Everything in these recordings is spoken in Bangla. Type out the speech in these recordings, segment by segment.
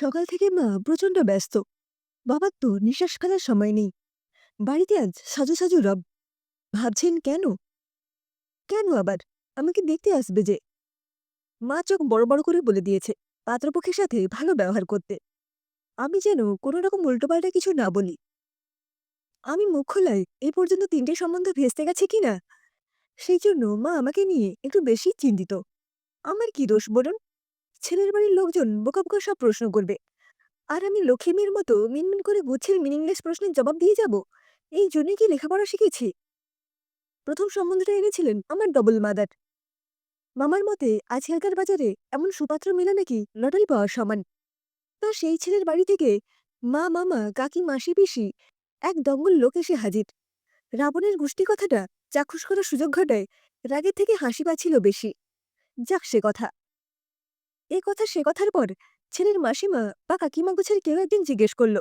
সকাল থেকে মা প্রচন্ড ব্যস্ত। বাবার তো নিঃশ্বাস ফেলার সময় নেই। বাড়িতে আজ সাজু সাজু রব। ভাবছেন কেন? কেন আবার? আমাকে দেখতে আসবে যে। মা চোখ বড় বড় করে বলে দিয়েছে পাত্রপক্ষের সাথে ভালো ব্যবহার করতে। আমি যেন কোনো রকম উল্টোপাল্টা কিছু না বলি। আমি মুখ খোলাই এই পর্যন্ত ৩টে সম্বন্ধ ভেস্তে গেছে কিনা, সেই জন্য মা আমাকে নিয়ে একটু বেশি চিন্তিত। আমার কি দোষ বলুন? ছেলের বাড়ির লোকজন বোকা বোকা সব প্রশ্ন করবে, আর আমি লক্ষ্মী মেয়ের মতো মিনমিন করে গুছিয়ে মিনিংলেস প্রশ্নের জবাব দিয়ে যাব। এই জন্যই কি লেখাপড়া শিখেছি? প্রথম সম্বন্ধটা এনেছিলেন আমার ডবল মাদার। মামার মতে আজকালকার বাজারে এমন সুপাত্র মেলা নাকি লটারি পাওয়ার সমান। তো সেই ছেলের বাড়ি থেকে মা, মামা, কাকি, মাসি, পিসি এক দঙ্গল লোক এসে হাজির। রাবণের গোষ্ঠী কথাটা চাক্ষুষ করার সুযোগ ঘটায় রাগের থেকে হাসি পাচ্ছিল বেশি। যাক সে কথা। এ কথা সে কথার পর ছেলের মাসিমা বা কাকিমা গোছের কেউ একদিন জিজ্ঞেস করলো,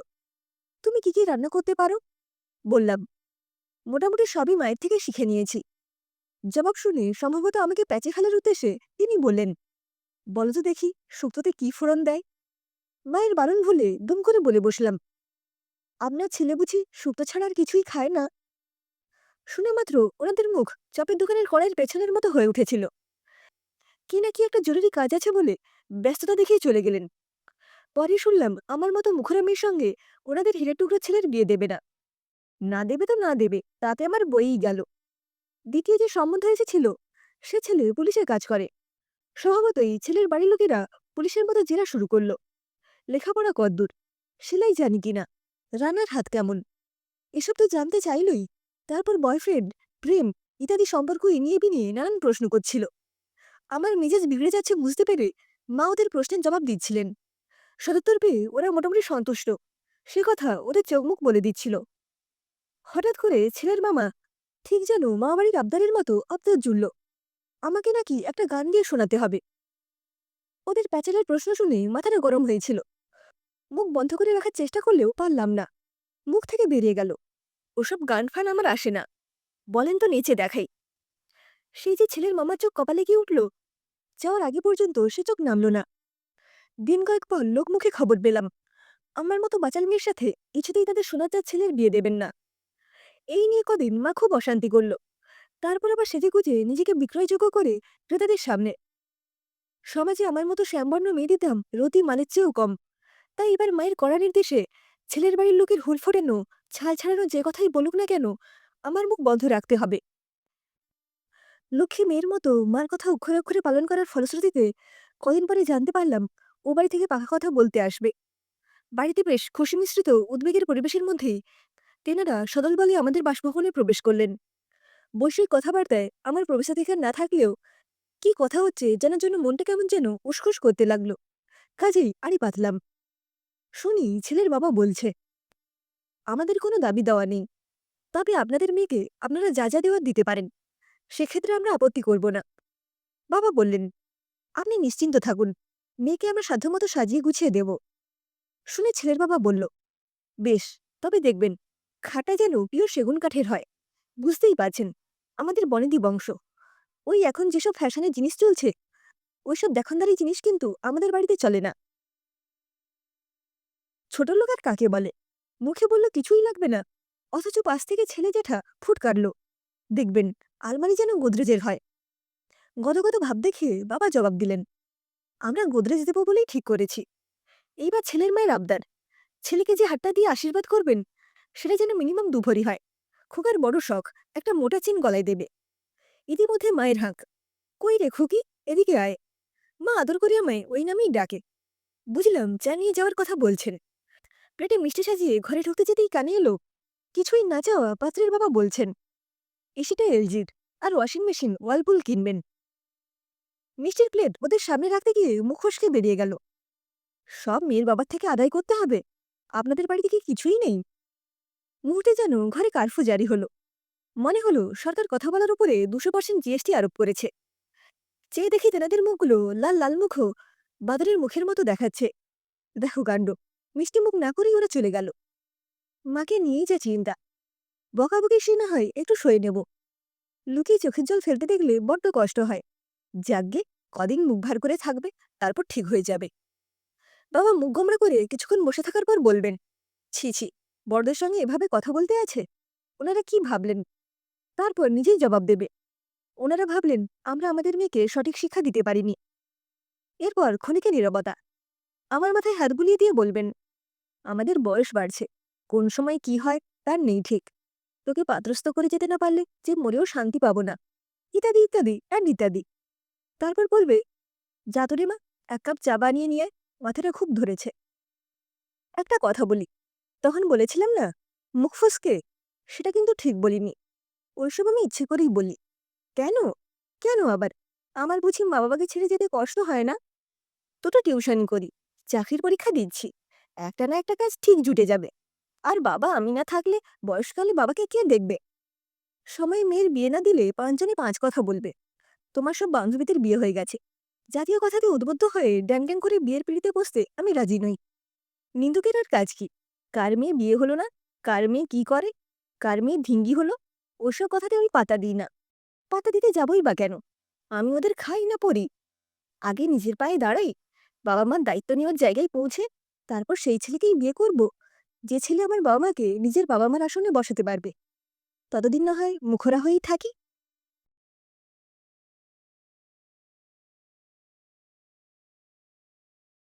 তুমি কি কি রান্না করতে পারো? বললাম, মোটামুটি সবই মায়ের থেকে শিখে নিয়েছি। জবাব শুনে সম্ভবত আমাকে প্যাচে ফেলার উদ্দেশ্যে তিনি বললেন, বলো তো দেখি, শুক্তোতে কি ফোড়ন দেয়? মায়ের বারণ ভুলে দুম করে বলে বসলাম, আপনার ছেলে বুঝি শুক্তো ছাড়া আর কিছুই খায় না? শুনে মাত্র ওনাদের মুখ চপের দোকানের কড়াইয়ের পেছনের মতো হয়ে উঠেছিল। কি নাকি একটা জরুরি কাজ আছে বলে ব্যস্ততা দেখিয়ে চলে গেলেন। পরে শুনলাম আমার মতো মুখরামের সঙ্গে ওনাদের হিরে টুকরো ছেলের বিয়ে দেবে না। না দেবে তো না দেবে, তাতে আমার বইই গেল। দ্বিতীয় যে সম্বন্ধ এসেছিল, সে ছেলে পুলিশের কাজ করে। স্বভাবতই ছেলের বাড়ির লোকেরা পুলিশের মতো জেরা শুরু করলো। লেখাপড়া কদ্দূর, সেলাই জানি কিনা, রান্নার হাত কেমন, এসব তো জানতে চাইলই। তারপর বয়ফ্রেন্ড, প্রেম ইত্যাদি সম্পর্ক ইনিয়ে বিনিয়ে নানান প্রশ্ন করছিল। আমার মেজাজ বিগড়ে যাচ্ছে বুঝতে পেরে মা ওদের প্রশ্নের জবাব দিচ্ছিলেন। সদুত্তর পেয়ে ওরা মোটামুটি সন্তুষ্ট, সে কথা ওদের চোখমুখ বলে দিচ্ছিল। হঠাৎ করে ছেলের মামা ঠিক যেন মামাবাড়ির আবদারের মতো আবদার জুড়ল, আমাকে নাকি একটা গান দিয়ে শোনাতে হবে। ওদের প্যাচারের প্রশ্ন শুনে মাথাটা গরম হয়েছিল। মুখ বন্ধ করে রাখার চেষ্টা করলেও পারলাম না, মুখ থেকে বেরিয়ে গেল, ওসব গান ফান আমার আসে না, বলেন তো নেচে দেখাই। সেই যে ছেলের মামার চোখ কপালে গিয়ে উঠল, যাওয়ার আগে পর্যন্ত সে চোখ নামল না। দিন কয়েক পর লোকমুখে খবর পেলাম আমার মতো বাচাল মেয়ের সাথে কিছুতেই তাদের সোনাচাঁদ ছেলের বিয়ে দেবেন না। এই নিয়ে কদিন মা খুব অশান্তি করল। তারপর আবার সেজেগুজে নিজেকে বিক্রয়যোগ্য করে ক্রেতাদের সামনে। সমাজে আমার মতো শ্যামবর্ণ মেয়েদের দাম রতি মানের চেয়েও কম। তাই এবার মায়ের কড়া নির্দেশে ছেলের বাড়ির লোকের হুল ফোটানো, ছাল ছাড়ানো যে কথাই বলুক না কেন, আমার মুখ বন্ধ রাখতে হবে। লক্ষ্মী মেয়ের মতো মার কথা অক্ষরে অক্ষরে পালন করার ফলশ্রুতিতে কদিন পরে জানতে পারলাম ও বাড়ি থেকে পাকা কথা বলতে আসবে। বাড়িতে বেশ খুশি মিশ্রিত উদ্বেগের পরিবেশের মধ্যেই তেনারা সদলবলে আমাদের বাসভবনে প্রবেশ করলেন। বৈষয়িক কথাবার্তায় আমার প্রবেশাধিকার না থাকলেও কি কথা হচ্ছে জানার জন্য মনটা কেমন যেন উসখুস করতে লাগলো। কাজেই আড়ি পাতলাম। শুনি ছেলের বাবা বলছে, আমাদের কোনো দাবি দেওয়া নেই, তবে আপনাদের মেয়েকে আপনারা যা যা দেওয়ার দিতে পারেন, সেক্ষেত্রে আমরা আপত্তি করব না। বাবা বললেন, আপনি নিশ্চিন্ত থাকুন, মেয়েকে আমরা সাধ্যমতো সাজিয়ে গুছিয়ে দেব। শুনে ছেলের বাবা বলল, বেশ, তবে দেখবেন খাটটা যেন পিওর সেগুন কাঠের হয়। বুঝতেই পারছেন, আমাদের বনেদি বংশ, ওই এখন যেসব ফ্যাশনের জিনিস চলছে ওইসব দেখানদারি জিনিস কিন্তু আমাদের বাড়িতে চলে না। ছোট লোক আর কাকে বলে? মুখে বলল কিছুই লাগবে না, অথচ পাশ থেকে ছেলে জেঠা ফুট কাটল, দেখবেন আলমারি যেন গোদরেজের হয়। গদগদ ভাব দেখে বাবা জবাব দিলেন, আমরা গোদরেজ দেব বলেই ঠিক করেছি। এইবার ছেলের মায়ের আবদার, ছেলেকে যে হাতটা দিয়ে আশীর্বাদ করবেন সেটা যেন মিনিমাম 2 ভরি হয়। খোকার বড় শখ একটা মোটা চিন গলায় দেবে। ইতিমধ্যে মায়ের হাঁক, কই রে খুকি, এদিকে আয়। মা আদর করে আমায় ওই নামেই ডাকে। বুঝলাম চা নিয়ে যাওয়ার কথা বলছেন। প্লেটে মিষ্টি সাজিয়ে ঘরে ঢুকতে যেতেই কানে এলো, কিছুই না চাওয়া পাত্রের বাবা বলছেন, এসিটা এলজির, আর ওয়াশিং মেশিন ওয়ালপুল কিনবেন। মিষ্টির প্লেট ওদের সামনে রাখতে গিয়ে মুখ ফসকে বেরিয়ে গেল, সব মেয়ের বাবার থেকে আদায় করতে হবে? আপনাদের বাড়িতে কি কিছুই নেই? মুহূর্তে যেন ঘরে কারফিউ জারি হলো। মনে হলো সরকার কথা বলার উপরে 200% জিএসটি আরোপ করেছে। চেয়ে দেখি তেনাদের মুখগুলো লাল লাল মুখও বাদরের মুখের মতো দেখাচ্ছে। দেখো কাণ্ড, মিষ্টি মুখ না করেই ওরা চলে গেল। মাকে নিয়েই যা চিন্তা, বকাবকি সে না হয় একটু সয়ে নেব, লুকিয়ে চোখের জল ফেলতে দেখলে বড্ড কষ্ট হয়। যাগ্গে, কদিন মুখ ভার করে থাকবে, তারপর ঠিক হয়ে যাবে। বাবা মুখ গোমড়া করে কিছুক্ষণ বসে থাকার পর বলবেন, ছি ছি, বড়দের সঙ্গে এভাবে কথা বলতে আছে। ওনারা কি ভাবলেন? তারপর নিজেই জবাব দেবে, ওনারা ভাবলেন আমরা আমাদের মেয়েকে সঠিক শিক্ষা দিতে পারিনি। এরপর ক্ষণিকের নীরবতা। আমার মাথায় হাত বুলিয়ে দিয়ে বলবেন, আমাদের বয়স বাড়ছে, কোন সময় কি হয় তার নেই ঠিক। তোকে পাত্রস্থ করে যেতে না পারলে যে মরেও শান্তি পাবো না, ইত্যাদি ইত্যাদি অ্যান্ড ইত্যাদি। তারপর বলবে, যা তো রে মা, এক কাপ চা বানিয়ে নিয়ে আয়, মাথাটা খুব ধরেছে। একটা কথা বলি, তখন বলেছিলাম না মুখ ফসকে, সেটা কিন্তু ঠিক বলিনি। ওইসব আমি ইচ্ছে করেই বলি। কেন? কেন আবার? আমার বুঝি মা বাবাকে ছেড়ে যেতে কষ্ট হয় না? দুটো টিউশন করি, চাকরির পরীক্ষা দিচ্ছি, একটা না একটা কাজ ঠিক জুটে যাবে। আর বাবা আমি না থাকলে বয়সকালে বাবাকে কে দেখবে? সময় মেয়ের বিয়ে না দিলে পাঁচজনে পাঁচ কথা বলবে, তোমার সব বান্ধবীদের বিয়ে হয়ে গেছে। জাতীয় কথাতে উদ্বুদ্ধ হয়ে ড্যাং ড্যাং করে বিয়ের পিড়িতে বসতে আমি রাজি নই। নিন্দুকের আর কাজ কি? কার মেয়ে বিয়ে হলো না, কার মেয়ে কি করে, কার মেয়ে ঢিঙ্গি হলো, ওসব কথাতে আমি পাত্তা দিই না। পাত্তা দিতে যাবই বা কেন? আমি ওদের খাই না পড়ি? আগে নিজের পায়ে দাঁড়াই, বাবা মার দায়িত্ব নেওয়ার জায়গায় পৌঁছে তারপর সেই ছেলেকেই বিয়ে করব, যে ছেলে আমার বাবা মাকে নিজের বাবা মার আসনে বসাতে পারবে। ততদিন না হয় মুখরা হয়েই থাকি।